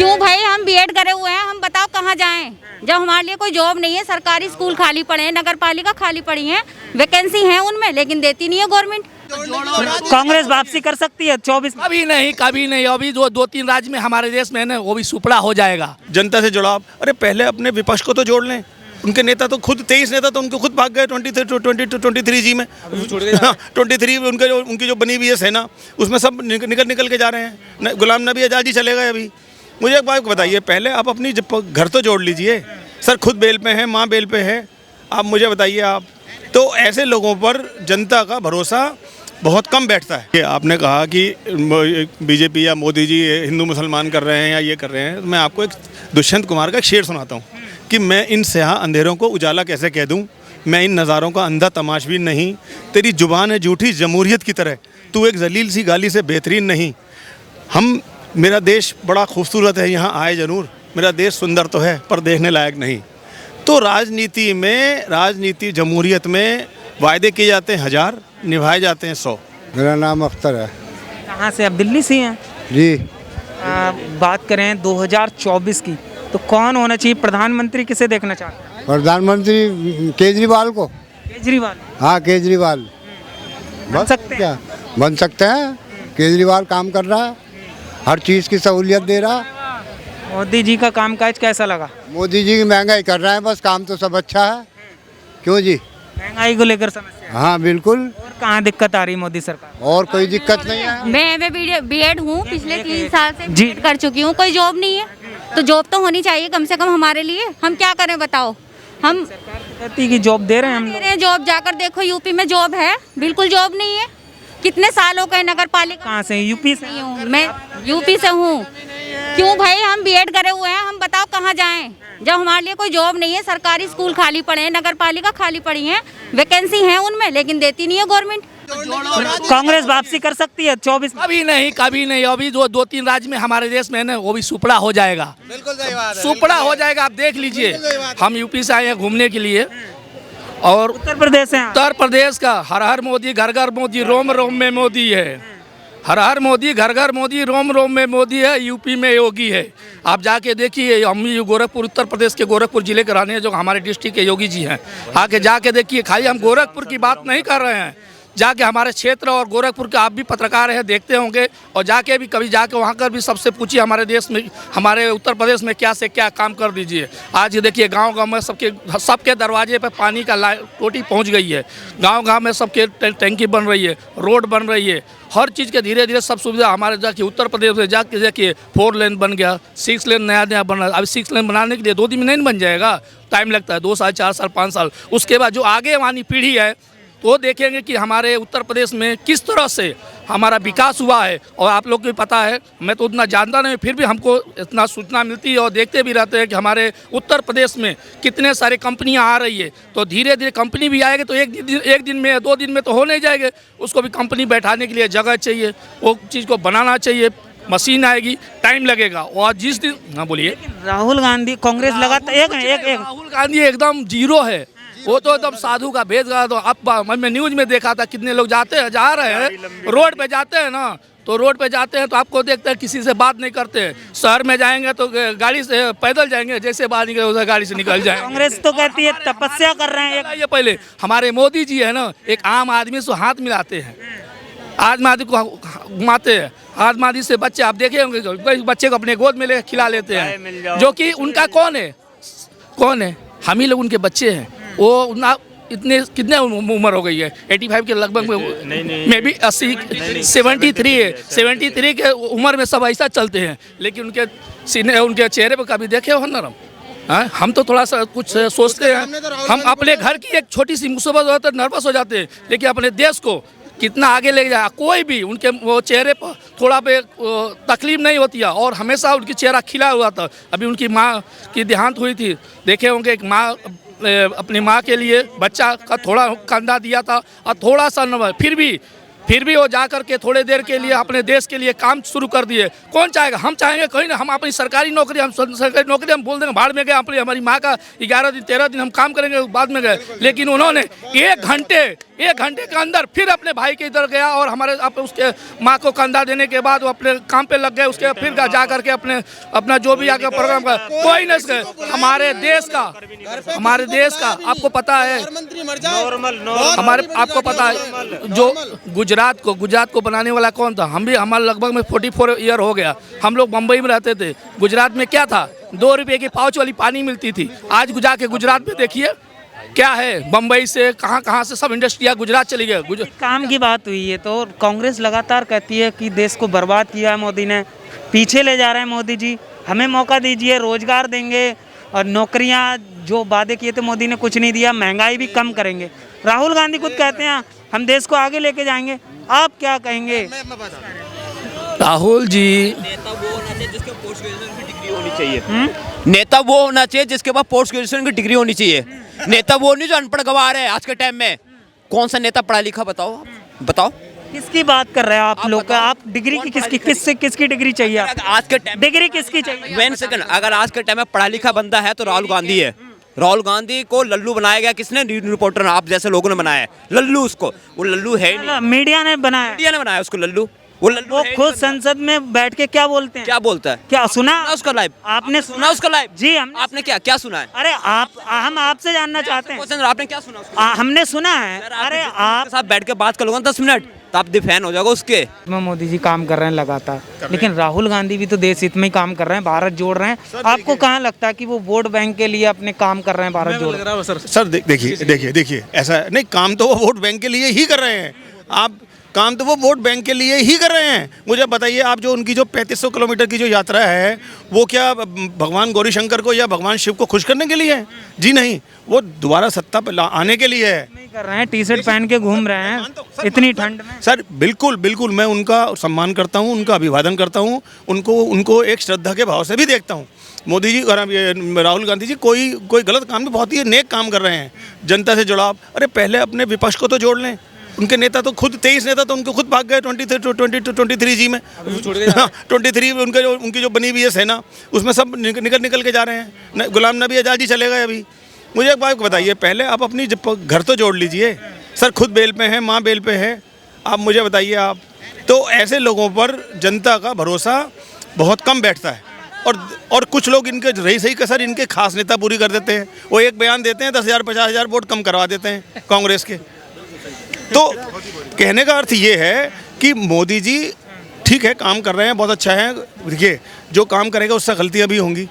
क्यों भाई, हम बीएड करे हुए हैं, हम बताओ कहाँ जाएं जब हमारे लिए कोई जॉब नहीं है। सरकारी स्कूल खाली पड़े हैं, नगर पालिका खाली पड़ी है, वैकेंसी है उनमें, लेकिन देती नहीं है गवर्नमेंट। कांग्रेस वापसी कर सकती है 24? कभी नहीं। अभी जो 2-3 राज्य में हमारे देश में है ना, वो भी सुपड़ा हो जाएगा। जनता से जुड़ाव, अरे पहले अपने विपक्ष को तो जोड़ लें। उनके नेता तो खुद 23 नेता तो उनको खुद भाग गए 23 जी में। 23 उनकी जो बनी हुई है सेना, उसमें सब निकल के जा रहे हैं। गुलाम नबी आज़ाद जी चले गए अभी। मुझे एक बात बताइए, पहले आप अपनी घर तो जोड़ लीजिए। सर खुद बेल पे है, माँ बेल पे है, आप मुझे बताइए। आप तो ऐसे लोगों पर जनता का भरोसा बहुत कम बैठता है। कि आपने कहा कि बीजेपी या मोदी जी हिंदू मुसलमान कर रहे हैं या ये कर रहे हैं, मैं आपको एक दुष्यंत कुमार का एक शेर सुनाता हूँ कि मैं इन स्याह अंधेरों को उजाला कैसे कह दूँ, मैं इन नज़ारों का अंधा तमाशबीन नहीं, तेरी जुबान है झूठी जमहूरियत की तरह, तू एक जलील सी गाली से बेहतरीन नहीं। मेरा देश बड़ा खूबसूरत है, यहाँ आए ज़रूर, मेरा देश सुंदर तो है पर देखने लायक नहीं। तो राजनीति जमहूरियत में वायदे किए जाते हैं 1000, निभाए जाते हैं 100। मेरा नाम अख्तर है। कहाँ से? आप दिल्ली से हैं जी। बात करें 2024 की, तो कौन होना चाहिए प्रधानमंत्री? किसे देखना चाहते हैं? प्रधानमंत्री केजरीवाल को। केजरीवाल? हाँ केजरीवाल बन सकते हैं? क्या बन सकते हैं? केजरीवाल काम कर रहा है, हर चीज़ की सहूलियत दे रहा है। मोदी जी का कामकाज कैसा लगा? मोदी जी की महंगाई कर रहे हैं, बस काम तो सब अच्छा है। क्यों जी? महंगाई को लेकर समस्या है? हाँ बिल्कुल। और कहाँ दिक्कत आ रही मोदी सरकार? और कोई दिक्कत नहीं है। मैं बीएड हूँ, पिछले 3 साल से जी। बीएड कर चुकी हूँ, कोई जॉब नहीं है। तो जॉब तो होनी चाहिए कम से कम हमारे लिए। हम क्या करें बताओ? हम कहती कि जॉब दे रहे हैं हम दे लोग। रहे हैं जॉब, जाकर देखो यूपी में जॉब है, बिल्कुल जॉब नहीं है। कितने सालों के नगर पालिका। कहाँ से? यूपी से? नहीं हूँ मैं, यूपी से हूँ। क्यों भाई, हम बीएड करे हुए हैं, हम बताओ कहाँ जाएं जब हमारे लिए कोई जॉब नहीं है। सरकारी स्कूल खाली पड़े हैं, नगर पालिका खाली पड़ी है, वैकेंसी है उनमें, लेकिन देती नहीं है गवर्नमेंट। कांग्रेस वापसी कर सकती है 24? कभी नहीं। अभी जो 2-3 राज्य में हमारे देश में है ना, वो भी सुपड़ा हो जाएगा। बिल्कुल सही बात है। सुपड़ा हो जाएगा, आप देख लीजिए। हम यूपी से आए हैं घूमने के लिए, और उत्तर प्रदेश से हैं? उत्तर प्रदेश का हर हर मोदी घर घर मोदी रोम रोम में मोदी है। हर हर मोदी घर घर मोदी रोम रोम में मोदी है। यूपी में योगी है। आप जाके देखिए, हम गोरखपुर, उत्तर प्रदेश के गोरखपुर जिले के रहने जो हमारे डिस्ट्रिक्ट के योगी जी हैं, आके जाके देखिए। खाली हम गोरखपुर की बात नहीं कर रहे हैं, जाके हमारे क्षेत्र और गोरखपुर के आप भी पत्रकार हैं, देखते होंगे, और जाके भी कभी जाके वहाँ कर भी सबसे पूछिए हमारे देश में, हमारे उत्तर प्रदेश में क्या से क्या काम कर दीजिए। आज देखिए गांव-गांव में सबके दरवाजे पे पानी का टोटी पहुँच गई है। गांव-गांव में सबके टैंकी बन रही है, रोड बन रही है, हर चीज़ के धीरे धीरे सब सुविधा हमारे जाके उत्तर प्रदेश में जाके देखिए। 4 लेन बन गया, 6 लेन नया बन रहा है। अब 6 लेन बनाने के लिए 2 दिन में नहीं बन जाएगा, टाइम लगता है 2 साल, 4 साल, 5 साल। उसके बाद जो आगे वाली पीढ़ी है तो देखेंगे कि हमारे उत्तर प्रदेश में किस तरह से हमारा विकास हुआ है। और आप लोग को भी पता है, मैं तो उतना जानता नहीं, फिर भी हमको इतना सूचना मिलती है और देखते भी रहते हैं कि हमारे उत्तर प्रदेश में कितने सारे कंपनियां आ रही है। तो धीरे धीरे कंपनी भी आएगी तो एक दिन में 2 दिन में तो हो नहीं जाएंगे। उसको भी कंपनी बैठाने के लिए जगह चाहिए, वो चीज़ को बनाना चाहिए, मशीन आएगी, टाइम लगेगा। और जिस दिन, हाँ बोलिए। राहुल गांधी कांग्रेस लगातार एक राहुल गांधी एकदम जीरो है, वो तो एकदम साधु का भेद गया। तो अब मैं न्यूज में देखा था, कितने लोग जा रहे हैं रोड पे जाते हैं ना, तो रोड पे जाते हैं तो आपको देखते हैं किसी से बात नहीं करते हैं। शहर में जाएंगे तो गाड़ी से पैदल जाएंगे, जैसे बाहर निकले उधर गाड़ी से निकल जाएंगे। कांग्रेस तो कहती है तपस्या कर रहे हैं। ये पहले हमारे मोदी जी है ना, एक आम आदमी से हाथ मिलाते हैं, आदमी आदमी को घुमाते हैं, आदमी आदमी से बच्चे आप देखे होंगे, बच्चे को अपने गोद में ले खिला लेते हैं, जो कि उनका कौन है? हम ही लोग उनके बच्चे हैं। वो ना इतने कितने उम्र हो गई है? 85 के लगभग में, मे बी 80, 73 है। 73 के उम्र में सब ऐसा चलते हैं, लेकिन उनके सीने, उनके चेहरे पर कभी देखे हो नरम? हम तो थोड़ा सा कुछ सोचते हैं, हम अपने घर की एक छोटी सी मुसीबत हो तो नर्वस हो जाते हैं, लेकिन अपने देश को कितना आगे ले जाए कोई भी उनके वो चेहरे पर थोड़ा पे तकलीफ नहीं होती है, और हमेशा उनकी चेहरा खिला हुआ था। अभी उनकी माँ की देहांत हुई थी, देखे होंगे, एक माँ अपनी माँ के लिए बच्चा का थोड़ा कंधा दिया था, और थोड़ा सा नंबर, फिर भी वो जा कर के थोड़े देर के लिए अपने देश के लिए काम शुरू कर दिए। कौन चाहेगा? हम चाहेंगे कहीं ना, हम अपनी सरकारी नौकरी हम बोल देंगे भाड़ में गए, अपनी हमारी माँ का 11 दिन 13 दिन हम काम करेंगे, बाद में गए। लेकिन उन्होंने 1 1 घंटे के अंदर फिर अपने भाई के इधर गया और हमारे उसके माँ को कंधा देने के बाद वो अपने काम पे लग गए। उसके फिर जा करके अपना जो भी आगे प्रोग्राम का कोई नहीं। हमारे देश का आपको पता है, आपको पता है जो गुजरात को बनाने वाला कौन था? हमारा लगभग में 44 ईयर हो गया। हम लोग मुंबई में रहते थे। गुजरात में क्या था? 2 रुपये की पाउच वाली पानी मिलती थी। आज जाके गुजरात में देखिए क्या है। बम्बई से कहाँ से सब इंडस्ट्रिया गुजरात चली गई। काम की बात हुई है तो कांग्रेस लगातार कहती है कि देश को बर्बाद किया है मोदी ने, पीछे ले जा रहे हैं मोदी जी, हमें मौका दीजिए, रोजगार देंगे और नौकरियां जो वादे किए थे मोदी ने कुछ नहीं दिया, महंगाई भी कम करेंगे। राहुल गांधी खुद कहते हैं हम देश को आगे लेके जाएंगे। आप क्या कहेंगे? राहुल जी नेता वो होना चाहिए जिसके पोस्ट ग्रेजुएशन की डिग्री होनी चाहिए। नेता वो होना चाहिए जिसके पास पोस्ट ग्रेजुएशन की डिग्री होनी चाहिए। नेता वो नहीं जो अनपढ़ गवार है आज के टाइम में। कौन सा नेता पढ़ा लिखा बताओ। किसकी बात कर रहे हैं आप लोग? आप डिग्री की किसकी डिग्री चाहिए? आज के टाइम डिग्री किसकी चाहिए? 1 सेकंड, अगर आज के टाइम में पढ़ा लिखा बंदा है तो राहुल गांधी है। राहुल गांधी को लल्लू बनाया गया किसने? रिपोर्टर आप जैसे लोगों ने बनाया है लल्लू उसको। वो लल्लू है नहीं, मीडिया ने बनाया। मीडिया ने बनाया उसको लल्लू। वो खुद संसद में बैठ के क्या बोलते हैं? क्या बोलता है? क्या सुना उसका लाइव? आपने सुना उसका लाइव? जी आपने क्या सुना है? अरे हम आपसे जानना चाहते हैं। आपने क्या सुना? हमने सुना है। अरे आप साथ बैठ के बात कर लूंगा 10 मिनट तो आप फैन हो जाओगे उसके। मोदी जी काम कर रहे हैं लगातार, लेकिन राहुल गांधी भी तो देश हित में ही काम कर रहे हैं, भारत जोड़ रहे हैं। आपको कहाँ लगता है कि वो वोट बैंक के लिए अपने काम कर रहे हैं, भारत जोड़ रहे हैं? सर देखिए ऐसा नहीं, काम तो वो वोट बैंक के लिए ही कर रहे हैं। आप काम तो वो वोट बैंक के लिए ही कर रहे हैं। मुझे बताइए आप जो उनकी जो 3500 किलोमीटर की जो यात्रा है वो क्या भगवान गौरी शंकर को या भगवान शिव को खुश करने के लिए है? जी नहीं, वो दोबारा सत्ता पर आने के लिए है। नहीं कर रहे हैं, टी शर्ट पहन के घूम रहे हैं इतनी ठंड में। सर बिल्कुल मैं उनका सम्मान करता हूँ, उनका अभिवादन करता हूँ, उनको एक श्रद्धा के भाव से भी देखता हूँ। मोदी जी और राहुल गांधी जी कोई गलत काम भी बहुत ही नेक काम कर रहे हैं। जनता से जुड़ाव, अरे पहले अपने विपक्ष को तो जोड़ लें। उनके नेता तो खुद 23 नेता तो उनके खुद भाग गए 23 जी में। 23 उनकी जो बनी हुई है सेना, उसमें सब निकल के जा रहे हैं। गुलाम नबी आज़ाद जी चले गए अभी। मुझे एक बात बताइए, पहले आप अपनी घर तो जोड़ लीजिए। सर खुद बेल पे हैं, माँ बेल पे है। आप मुझे बताइए, आप तो ऐसे लोगों पर जनता का भरोसा बहुत कम बैठता है। और कुछ लोग इनके रही सही कसर इनके खास नेता पूरी कर देते हैं। वो एक बयान देते हैं, 10,000 50,000 वोट कम करवा देते हैं कांग्रेस के। तो कहने का अर्थ ये है कि मोदी जी ठीक है काम कर रहे हैं, बहुत अच्छा है। देखिए जो काम करेगा उससे गलतियां भी होंगी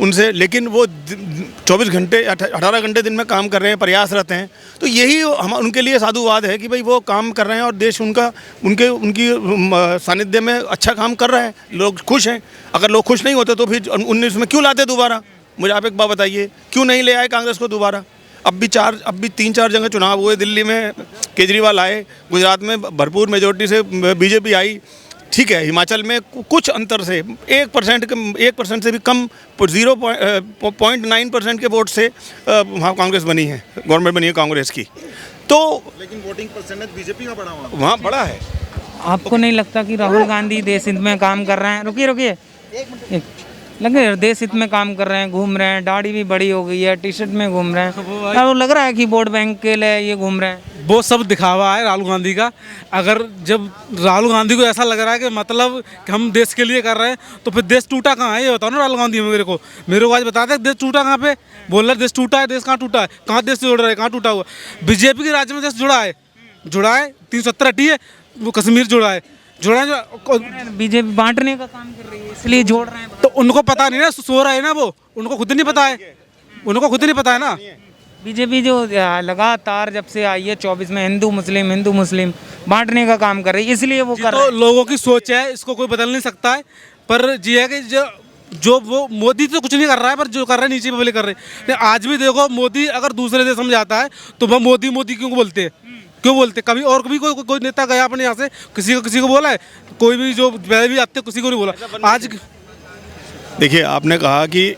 उनसे, लेकिन वो 24 घंटे 18 घंटे दिन में काम कर रहे हैं, प्रयासरत हैं। तो यही हम उनके लिए साधुवाद है कि भाई वो काम कर रहे हैं और देश उनकी सानिध्य में अच्छा काम कर रहा है। लोग खुश हैं। अगर लोग खुश नहीं होते तो फिर 19 में क्यों लाते दोबारा? मुझे आप एक बात बताइए, क्यों नहीं ले आए कांग्रेस को दोबारा? अब भी 3-4 जगह चुनाव हुए। दिल्ली में केजरीवाल आए, गुजरात में भरपूर मेजोरिटी से बीजेपी आई, ठीक है। हिमाचल में कुछ अंतर से 1% से भी कम 0.9% के वोट से वहाँ कांग्रेस बनी है, गवर्नमेंट बनी है कांग्रेस की। तो लेकिन वोटिंग परसेंटेज बीजेपी का बड़ा वहाँ बड़ा है। आपको नहीं लगता कि राहुल गांधी देश हित में काम कर रहे हैं? रुकिए लगे देश हित में काम कर रहे हैं, घूम रहे हैं, दाढ़ी भी बड़ी हो गई है, टी शर्ट में घूम रहे हैं, और वो लग रहा है कि वोट बैंक के लिए ये घूम रहे हैं। वो सब दिखावा है राहुल गांधी का। अगर जब राहुल गांधी को ऐसा लग रहा है कि मतलब कि हम देश के लिए कर रहे हैं, तो फिर देश टूटा कहाँ है ये बताओ ना राहुल गांधी। मेरे को आज बता दे देश टूटा कहाँ पे? बोल रहे देश टूटा है, देश कहाँ टूटा है? कहाँ देश से जुड़ रहा है? कहाँ टूटा हुआ? बीजेपी के राज्य में देश जुड़ा है 370 हटी है, वो कश्मीर जुड़ा है। बीजेपी बांटने का काम कर रही है, इसलिए जोड़ रहे हैं। तो उनको पता नहीं ना, सो रहा है ना वो, उनको खुद नहीं पता है ना। बीजेपी जो लगातार जब से आई है 24 में हिंदू मुस्लिम बांटने का काम कर रही है, इसलिए वो कर रहे हैं। तो लोगों की सोच है, इसको कोई बदल नहीं सकता है। पर जी है कि जो वो मोदी तो कुछ नहीं कर रहा है, पर जो कर रहा है नीचे वाले कर रहे हैं। आज भी देखो, मोदी अगर दूसरे देश में जाता है तो वह मोदी क्यों बोलते हैं? कभी और कभी कोई नेता गया अपने यहाँ से किसी को बोला है? कोई भी जो पहले भी आते किसी को नहीं बोला। आज देखिए आपने कहा कि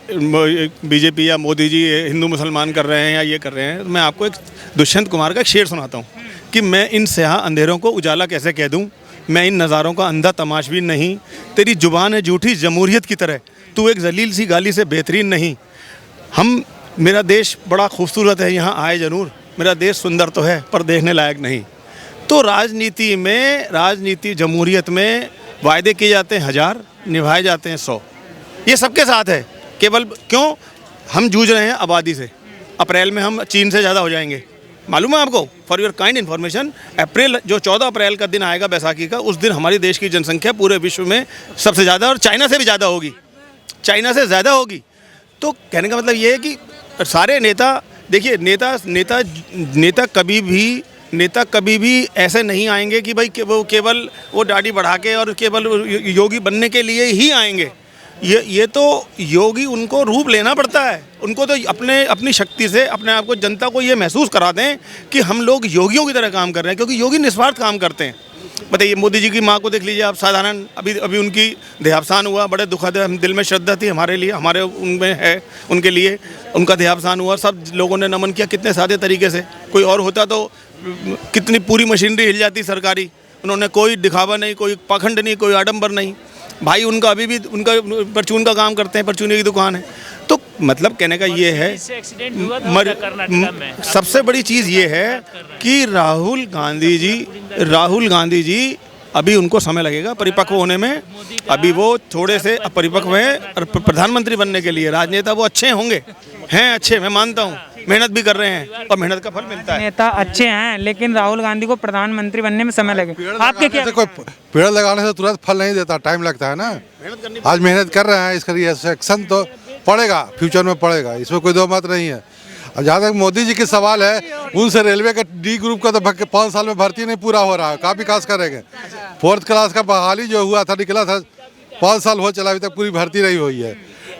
बीजेपी या मोदी जी हिंदू मुसलमान कर रहे हैं या ये कर रहे हैं। मैं आपको एक दुष्यंत कुमार का एक शेर सुनाता हूँ कि मैं इन स्याह अंधेरों को उजाला कैसे कह दूँ, मैं इन नज़ारों का अंधा तमाशबीन नहीं, तेरी जुबान है झूठी जमहूरियत की तरह, तू एक जलील सी गाली से बेहतरीन नहीं। मेरा देश बड़ा खूबसूरत है, यहाँ आए ज़रूर, मेरा देश सुंदर तो है पर देखने लायक नहीं। तो राजनीति जमहूरियत में वायदे किए जाते हैं 1000, निभाए जाते हैं 100। ये सबके साथ है। केवल क्यों हम जूझ रहे हैं आबादी से। अप्रैल में हम चीन से ज़्यादा हो जाएंगे, मालूम है आपको? फॉर योर काइंड इन्फॉर्मेशन, अप्रैल जो 14 अप्रैल का दिन आएगा बैसाखी का, उस दिन हमारी देश की जनसंख्या पूरे विश्व में सबसे ज़्यादा और चाइना से भी ज़्यादा होगी, चाइना से ज़्यादा होगी। तो कहने का मतलब ये है कि सारे नेता, देखिए नेता कभी भी ऐसे नहीं आएंगे कि भाई वो केवल वो दाढ़ी बढ़ा के और केवल योगी बनने के लिए ही आएंगे। ये तो योगी उनको रूप लेना पड़ता है। उनको तो अपनी शक्ति से अपने आप को, जनता को ये महसूस करा दें कि हम लोग योगियों की तरह काम कर रहे हैं, क्योंकि योगी निस्वार्थ काम करते हैं। बताइए, मोदी जी की माँ को देख लीजिए आप, साधारण अभी उनकी देहावसान हुआ, बड़े दुखद है। दिल में श्रद्धा थी हमारे लिए, हमारे उनमें है, उनके लिए उनका देहावसान हुआ, सब लोगों ने नमन किया कितने सादे तरीके से। कोई और होता तो कितनी पूरी मशीनरी हिल जाती सरकारी। उन्होंने कोई दिखावा नहीं, कोई पाखंड नहीं, कोई आडंबर नहीं। भाई उनका अभी भी उनका परचून का काम करते हैं, परचूनी की दुकान है। तो मतलब कहने का ये है, सबसे बड़ी चीज़ ये है कि राहुल गांधी जी अभी उनको समय लगेगा परिपक्व होने में। अभी वो थोड़े से अपरिपक्व हैं और प्रधानमंत्री बनने के लिए राजनेता वो अच्छे होंगे, हैं अच्छे, मैं मानता हूँ, मेहनत भी कर रहे हैं और मेहनत का फल मिलता है। नेता अच्छे हैं, लेकिन राहुल गांधी को प्रधानमंत्री बनने में समय लगेगा। आपके क्या? कोई पेड़ लगाने से तुरंत फल नहीं देता, टाइम लगता है ना। आज मेहनत कर रहे हैं, इसका रिएक्शन तो पड़ेगा, फ्यूचर में पड़ेगा, इसमें कोई दो मत नहीं है। और जहाँ तक मोदी जी के सवाल है, उनसे रेलवे का डी ग्रुप का तो 5 साल में भर्ती नहीं पूरा हो रहा है, काफ़ी विकास करेंगे। 4th क्लास का बहाली जो हुआ था, निकला था, 5 साल हो चला, अभी तक पूरी भर्ती नहीं हुई है।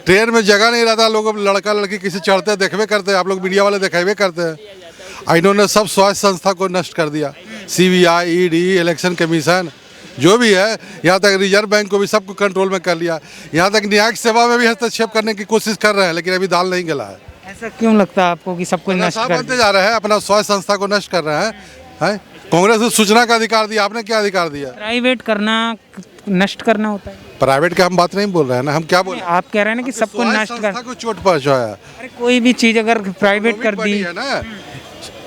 ट्रेन में जगह नहीं रहता, लोग लड़का लड़की किसी चढ़ते देखवे करते हैं, आप लोग मीडिया वाले दिखावे करते हैं। इन्होंने सब स्वास्थ्य संस्था को नष्ट कर दिया, CBI, ED, इलेक्शन कमीशन जो भी है, यहाँ तक रिजर्व बैंक को भी सबको कंट्रोल में कर लिया। यहाँ तक न्यायिक सेवा में भी हस्तक्षेप करने की कोशिश कर रहे हैं, लेकिन अभी दाल नहीं गला है। ऐसा क्यों लगता है आपको कि सब कुछ नष्ट बनते जा रहे हैं, अपना स्वास्थ्य संस्था को नष्ट कर रहे हैं। कांग्रेस ने सूचना का अधिकार दिया, आपने क्या अधिकार दिया? प्राइवेट करना नष्ट करना होता है। प्राइवेट का हम बात नहीं बोल रहे हैं ना, हम क्या बोल रहे हैं? आप कह रहे हैं ना कि सबको नष्ट कर, को चोट पहुंचाया। अरे कोई भी चीज अगर प्राइवेट कर दी है ना,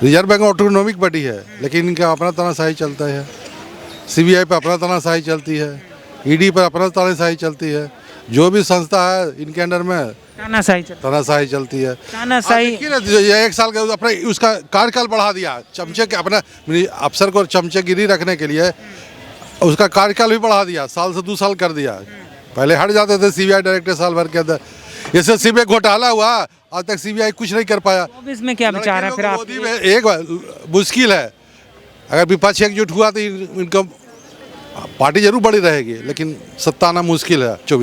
रिजर्व बैंक ऑटोनॉमिक बॉडी है, लेकिन इनका अपना तानाशाही चलता है। CBI पर अपना तानाशाही चलती है, ED पर अपना तानाशाही चलती है। जो भी संस्था है इनके अंडर में तानाशाही चलती है। तानाशाही ये 1 साल का अपने उसका कार्यकाल बढ़ा दिया, चमचे के अपना अफसर को चमचेगिरी रखने के लिए उसका कार्यकाल भी बढ़ा दिया, साल से 2 साल कर दिया। पहले हट जाते थे CBI डायरेक्टर साल भर के अंदर। जैसे CBI घोटाला हुआ, आज तक CBI कुछ नहीं कर पाया। इसमें क्या विचार है फिर आप? मोदी में एक मुश्किल है, अगर विपक्ष एकजुट हुआ तो इनका पार्टी जरूर बड़ी रहेगी, लेकिन सत्ता आना मुश्किल है 24